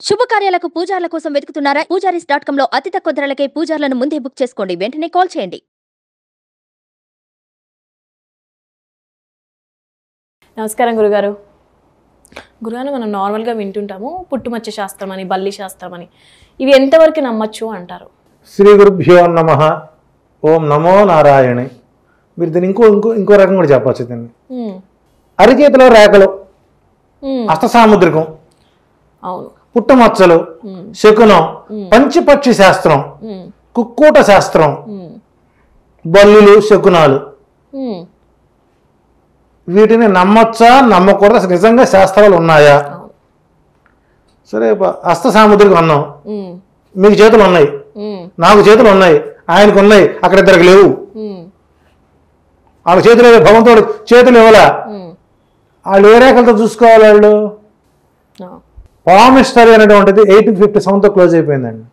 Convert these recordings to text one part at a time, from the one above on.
శుభకార్యాలకు పూజార్ల కోసం వెతుకుతున్నారా? పూజారీస్.com లో అతి తక్కువ ధరలకే పూజార్లను ముందే బుక్ చేసుకోండి. వెంటనే కాల్ చేయండి. నమస్కారం గురుగారు. గురుగారు, మనం నార్మల్గా వింటుంటాము పుట్టుమచ్చ శాస్త్రం అని, బల్లి శాస్త్రం అని. ఇవి ఎంతవరకు నమ్మచ్చు అంటారు? శ్రీ గురుభ్యో నమః. ఓం నమో నారాయణి. మీరు దీన్ని ఇంకో రకం కూడా చెప్పచ్చు. దీన్ని అరిచేతిలో రేఖలు, అష్టసాముద్రికం, అవును, పుట్టమచ్చలు, శకునం, పంచపక్షి శాస్త్రం, కుక్కూట శాస్త్రం, బల్లులు, శకునాలు, వీటిని నమ్మచ్చా నమ్మకూడదు? అసలు నిజంగా శాస్త్రాలు ఉన్నాయా? సరే, హస్త సాముద్రికం అన్నాం. మీకు చేతులు ఉన్నాయి, నాకు చేతులు ఉన్నాయి, ఆయనకు ఉన్నాయి, అక్కడ ఇద్దరికి లేవు. వాళ్ళ చేతులు భగవంతుడు చేతులు ఇవ్వలే. వాళ్ళు ఏ రేఖలతో చూసుకోవాలి? వాళ్ళు పామిస్టరీ అనేటువంటిది 1857తో క్లోజ్ అయిపోయిందండి.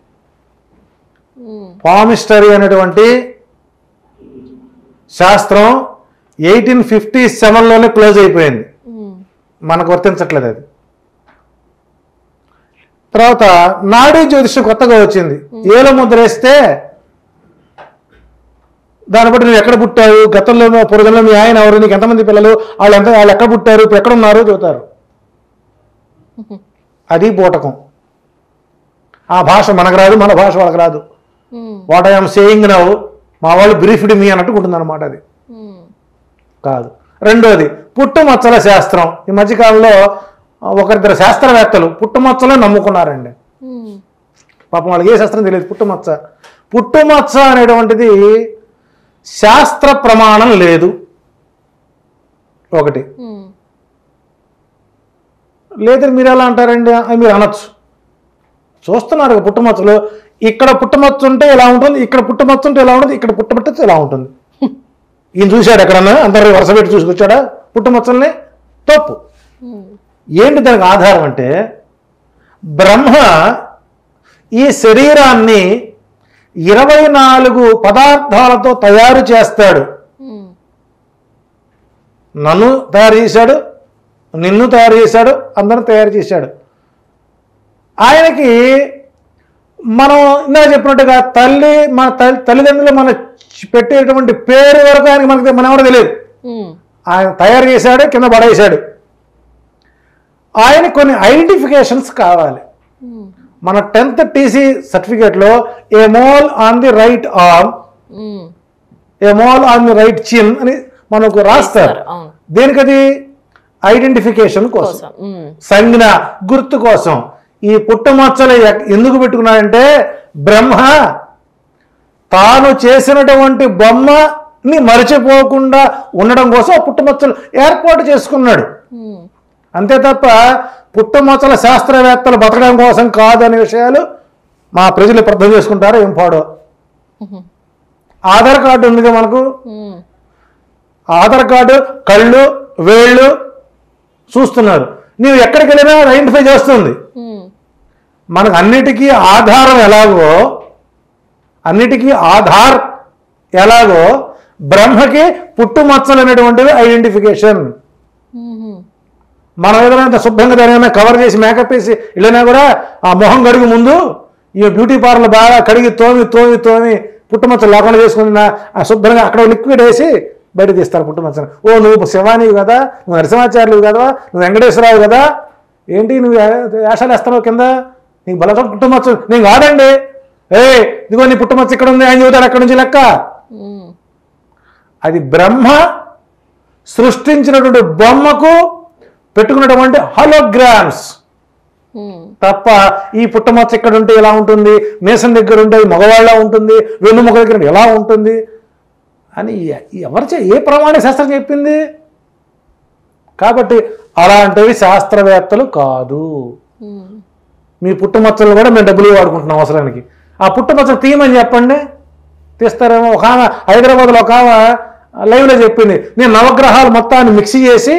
పామిస్టరీ అనేటువంటి శాస్త్రం 1857లోనే క్లోజ్ అయిపోయింది. మనకు వర్తించట్లేదు అది. తర్వాత నాడీ జ్యోతిషం కొత్తగా వచ్చింది. ఏలో ముద్ర వేస్తే దాన్ని బట్టి నువ్వు ఎక్కడ పుట్టావు, గతంలో పూర్వజంలో మీ ఆయన ఎవరు, నీకు ఎంతమంది పిల్లలు, వాళ్ళు ఎక్కడ పుట్టారు, ఇప్పుడు ఎక్కడ ఉన్నారు చెబుతారు. అది బూటకం. ఆ భాష మనకు రాదు, మన భాష వాళ్ళకి రాదు. వాట్ ఐఎమ్ సేయింగ్ నౌ, మా వాళ్ళు బ్రీఫ్డ్ మీ అన్నట్టు ఉంటుంది అనమాట. అది కాదు. రెండోది పుట్టుమచ్చల శాస్త్రం. ఈ మధ్యకాలంలో ఒకరిద్దరు శాస్త్రవేత్తలు పుట్టుమచ్చలే నమ్ముకున్నారండి. పాపం వాళ్ళకి ఏ శాస్త్రం తెలియదు. పుట్టుమచ్చ అనేటువంటిది శాస్త్ర ప్రమాణం లేదు. ఒకటి లేదని మీరు ఎలా అంటారండి? మీరు అనొచ్చు. చూస్తున్నారు పుట్టుమచ్చలు. ఇక్కడ పుట్టుమచ్చ ఉంటే ఇలా ఉంటుంది, ఇక్కడ పుట్టుమచ్చ ఉంటే ఇలా ఉంటుంది, ఇక్కడ పుట్టబట్టితే ఇలా ఉంటుంది. ఈయన చూశాడు ఎక్కడన్నా? అందరూ వరుస పెట్టి చూసుకొచ్చాడా పుట్టుమచ్చల్ని? తప్పు. ఏంటి దానికి ఆధారం అంటే, బ్రహ్మ ఈ శరీరాన్ని 24 పదార్థాలతో తయారు చేస్తాడు. నన్ను తయారు చేశాడు, నిన్ను తయారు చేశాడు, అందరిని తయారు చేశాడు. ఆయనకి మనం ఇందా చెప్పినట్టుగా మన తల్లిదండ్రులు మన పెట్టేటువంటి పేరు వరకు ఆయనకి మనం కూడా తెలియదు. ఆయన తయారు చేశాడు, కింద పడేశాడు. ఆయన కొన్ని ఐడెంటిఫికేషన్స్ కావాలి. మన 10th టీసీ సర్టిఫికేట్లో ఏ mole on the right arm, A mole on the right చిన్ అని మనకు రాస్తారు. దేనికది? ఐడెంటిఫికేషన్ కోసం, సంజ్ఞ, గుర్తు కోసం. ఈ పుట్టుమచ్చలు ఎందుకు పెట్టుకున్నాడంటే, బ్రహ్మ తాను చేసినటువంటి బొమ్మని మరచిపోకుండా ఉండడం కోసం ఆ పుట్టుమచ్చలు ఏర్పాటు చేసుకున్నాడు. అంతే తప్ప పుట్టుమచ్చల శాస్త్రవేత్తలు బతకడం కోసం కాదనే విషయాలు మా ప్రజలు అర్థం చేసుకుంటారో ఏం పాడో. ఆధార్ కార్డు ఉందిగా మనకు. ఆధార్ కార్డు, కళ్ళు, వేళ్ళు చూస్తున్నారు. నీవు ఎక్కడికి వెళ్ళినా ఐడెంటిఫై చేస్తుంది. మనకు అన్నిటికీ ఆధారం ఎలాగో, అన్నిటికీ ఆధార్ ఎలాగో, బ్రహ్మకి పుట్టుమచ్చలు అనేటువంటివి ఐడెంటిఫికేషన్. మనం ఏదైనా శుభ్రంగా దాని కవర్ చేసి మేకప్ వేసి వెళ్ళినా కూడా ఆ మొహం కడిగి ముందు ఈ బ్యూటీ పార్లర్ బాగా కడిగి తోమి తోమి తోమి పుట్టుమచ్చలు లేకుండా చేసుకుని శుభ్రంగా అక్కడ లిక్విడ్ వేసి బయట తీస్తారు పుట్టుమచ్చలు. ఓ నువ్వు శివానివి కదా, నువ్వు నరసింహాచార్యులు కదా, నువ్వు వెంకటేశ్వరరావు కదా, ఏంటి నువ్వు వేషాలు వేస్తున్నావు కింద, నీకు బలతో పుట్టుమచ్చలు? నేను కాదండి, ఇదిగో నీ పుట్టుమచ్చ ఇక్కడ ఉంది, ఆయన చెబుతాడు అక్కడి నుంచి లెక్క. అది బ్రహ్మ సృష్టించినటువంటి బొమ్మకు పెట్టుకున్నటువంటి హోలోగ్రామ్స్ తప్ప ఈ పుట్టమచ్చ ఇక్కడ ఉంటే ఎలా ఉంటుంది, మేసం దగ్గర ఉంటే మగవాళ్ళ ఉంటుంది, వెన్నుముక దగ్గర ఎలా ఉంటుంది అని ఏ ప్రమాణ శాస్త్రం చెప్పింది? కాబట్టి అలాంటివి శాస్త్రవేత్తలు కాదు. మీ పుట్టుమచ్చలు కూడా మేము డబ్బులు వాడుకుంటున్నాం అవసరానికి. ఆ పుట్టుమచ్చలు తీయమని చెప్పండి, తీస్తారేమో. ఒక ఆమె హైదరాబాద్లో ఒక ఆమె లైవ్లో చెప్పింది, నేను నవగ్రహాలు మొత్తాన్ని మిక్సీ చేసి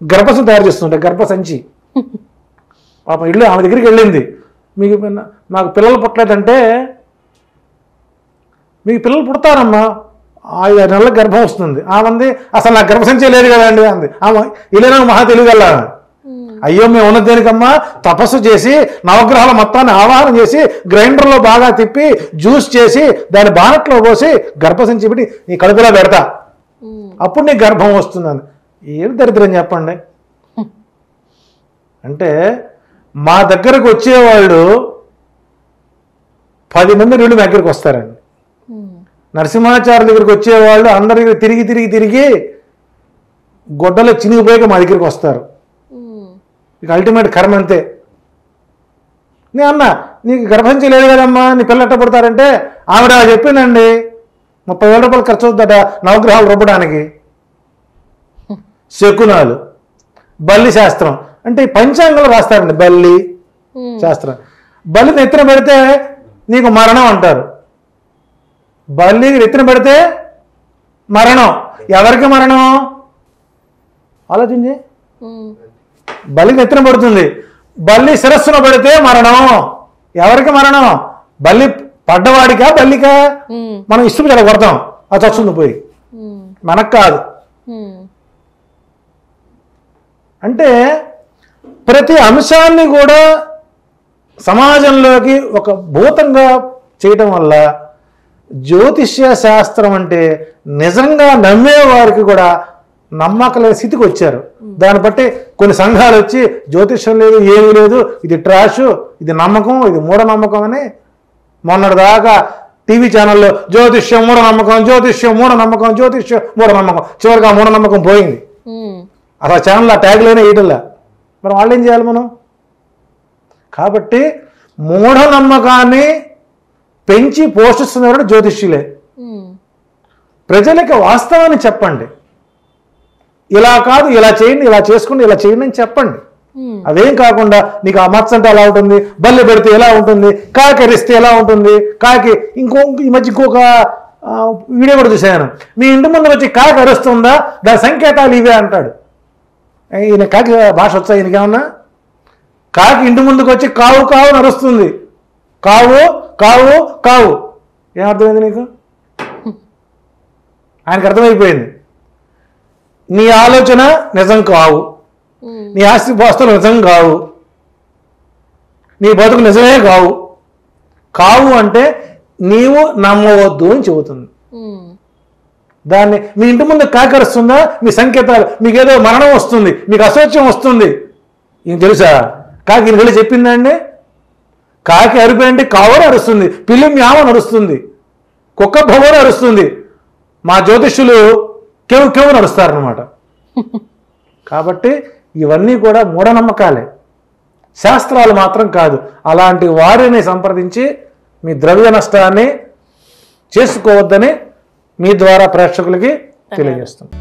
గర్భసం తయారు చేస్తుంటే, గర్భసంచి. పాప ఇల్లు ఆమె దగ్గరికి వెళ్ళింది. నాకు పిల్లలు పుట్టలేదంటే, మీకు పిల్లలు పుడతారమ్మా, 5 నెలలకు గర్భం వస్తుంది. ఆమె అసలు నాకు గర్భసంచే లేదు కదండి అంది. ఆమె ఇలా మహా తెలియగల అయ్యో మేము ఉన్నది దేనికమ్మా, తపస్సు చేసి నవగ్రహాల మొత్తాన్ని ఆవాహన చేసి గ్రైండర్లో బాగా తిప్పి జ్యూస్ చేసి దాన్ని బానట్లో పోసి గర్భసంచి పెట్టి నీ కడుపులో పెడతా, అప్పుడు నీకు గర్భం వస్తుందని. ఏం దరిద్రం చెప్పండి. అంటే మా దగ్గరకు వచ్చేవాళ్ళు 10 మంది వీళ్ళు మా దగ్గరికి వస్తారండి. నరసింహాచార్య దగ్గరికి వచ్చేవాళ్ళు అందరి దగ్గర తిరిగి తిరిగి తిరిగి గొడ్డలో చినిగిపోయాక మా దగ్గరికి వస్తారు. ఇక అల్టిమేట్ కర్మ అంతే. నే అన్న నీకు గర్భంచి లేదు కదమ్మా, నీ పిల్లలు ఎట్ట పుడతారంటే ఆవిడ చెప్పిందండి 30,000 రూపాయలు ఖర్చు అవుతుందట నవగ్రహాలు రుబ్బడానికి. శకునాలు, బల్లి శాస్త్రం అంటే పంచాంగంలో రాస్తారండి. బల్లి శాస్త్రం, బల్లిని ఎత్తున పెడితే నీకు మరణం అంటారు. బల్లికి ఎత్తున పెడితే మరణం. ఎవరికి మరణం ఆలోచించి. బల్లికి ఎత్తున పడుతుంది, బల్లి శిరస్సును పెడితే మరణం. ఎవరికి మరణం? బల్లి పడ్డవాడికా బల్లికా? మనం ఇష్టం చాలా కొడతాం, అది వస్తుంది పోయి, మనకు కాదు. అంటే ప్రతి అంశాన్ని కూడా సమాజంలోకి ఒక భూతంగా చేయటం వల్ల జ్యోతిష్య శాస్త్రం అంటే నిజంగా నమ్మేవారికి కూడా నమ్మకలేని స్థితికి వచ్చారు. దాన్ని బట్టి కొన్ని సంఘాలు వచ్చి జ్యోతిష్యం లేదు, ఏమీ లేదు, ఇది ట్రాష్, ఇది నమ్మకం, ఇది మూఢనమ్మకం అని మొన్నటిదాకా టీవీ ఛానల్లో జ్యోతిష్యం మూఢనమ్మకం, జ్యోతిష్యం మూఢనమ్మకం, జ్యోతిష్యం మూఢనమ్మకం. చివరికి ఆ మూఢనమ్మకం పోయింది. అసలు ఆ ఛానల్ ఆ ట్యాగ్లోనే వేయటంలా. మరి వాళ్ళు ఏం చేయాలి మనం? కాబట్టి మూఢనమ్మకాన్ని పెంచి పోషిస్తున్నవాడు జ్యోతిష్యులే. ప్రజలకి వాస్తవాన్ని చెప్పండి, ఇలా కాదు ఇలా చేయండి, ఇలా చేసుకోండి, ఇలా చేయండి అని చెప్పండి. అదేం కాకుండా నీకు ఆ మచ్చ అంటే ఎలా ఉంటుంది, బల్లి పెడితే ఎలా ఉంటుంది, కాకి అరిస్తే ఎలా ఉంటుంది, కాకి ఈ మధ్య ఇంకొక వీడియో కూడా చూశాను. మీ ఇంటి ముందు వచ్చి కాకి అరుస్తుందా, దాని సంకేతాలు ఇవే అంటాడు. ఈయన కాకి భాష వచ్చా ఈయనకేమన్నా? కాకి ఇంటి ముందుకు వచ్చి కావు కావు నరుస్తుంది, కావు కావు కావు. ఏమర్థమైంది నీకు? ఆయనకు అర్థమైపోయింది. నీ ఆలోచన నిజం కావు, నీ ఆస్తి పాస్తులు నిజం కావు, నీ బతుకు నిజమే కావు. కావు అంటే నీవు నమ్మవద్దు అని చెబుతుంది. దాన్ని మీ ఇంటి ముందు కాకరుస్తుందా, మీ సంకేతాలు, మీకేదో మరణం వస్తుంది, మీకు అసౌచ్యం వస్తుంది. ఈయన తెలుసా? కాకి ఈయన వెళ్ళి చెప్పిందండి. కాకి అరిపోయింటే కావని అరుస్తుంది, పిల్లి మ్యావని అరుస్తుంది, కుక్క భవని అరుస్తుంది. మా జ్యోతిష్యులు కేవు కేవు నడుస్తారనమాట. కాబట్టి ఇవన్నీ కూడా మూఢనమ్మకాలే, శాస్త్రాలు మాత్రం కాదు. అలాంటి వారిని సంప్రదించి మీ ద్రవ్య నష్టాన్ని చేసుకోవద్దని మీ ద్వారా ప్రేక్షకులకి తెలియజేస్తుంది.